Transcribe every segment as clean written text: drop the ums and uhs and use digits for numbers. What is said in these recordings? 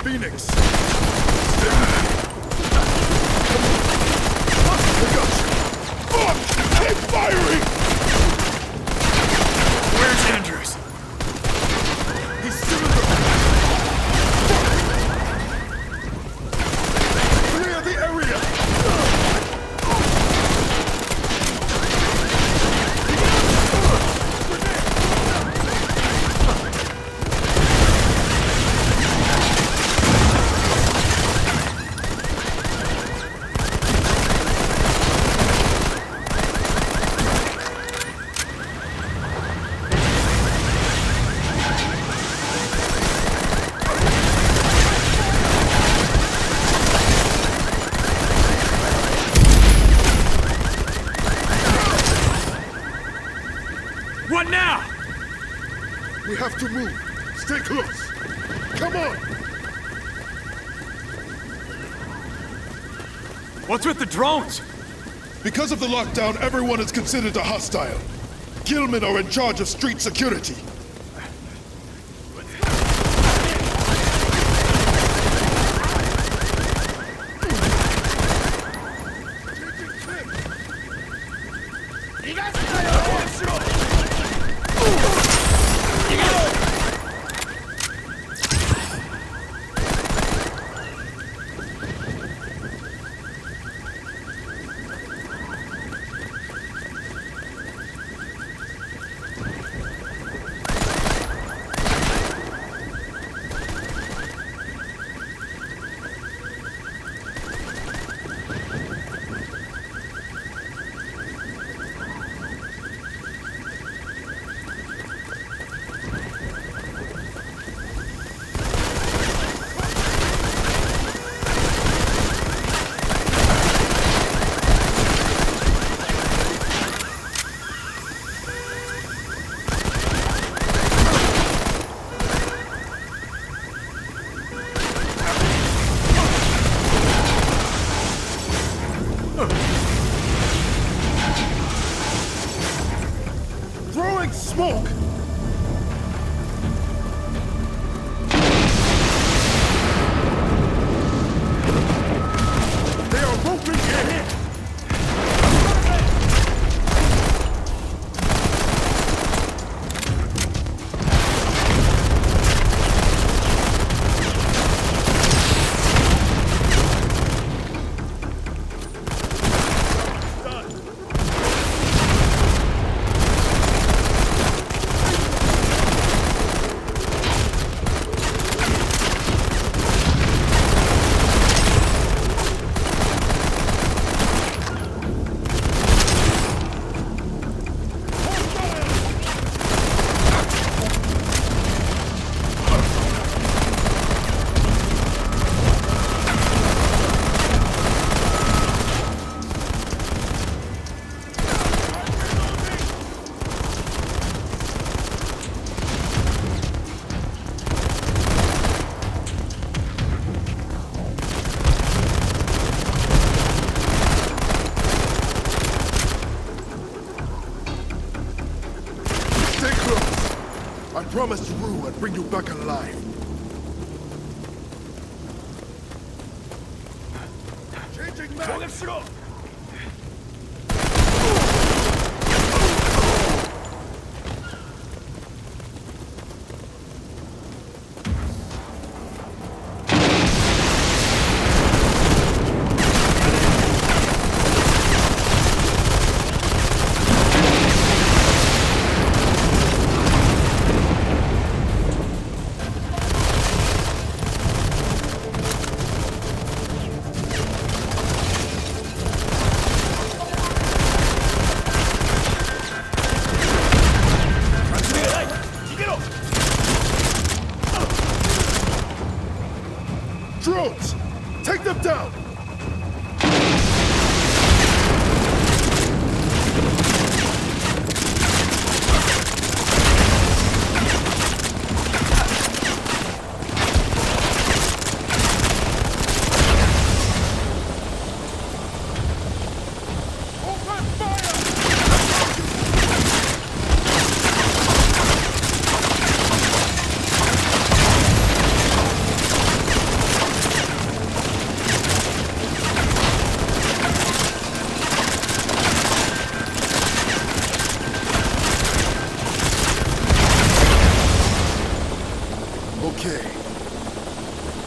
Phoenix! Stay with me. I got you! Fuck! Keep firing! Where's Andrews? He's still in the... Clear the area! What now? We have to move. Stay close. Come on! What's with the drones? Because of the lockdown, everyone is considered a hostile. Gilman are in charge of street security. Throwing smoke! They are roping in! Stay close. I promised Rue I'd bring you back alive. Changing mag!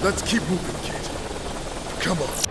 Let's keep moving, kid. Come on.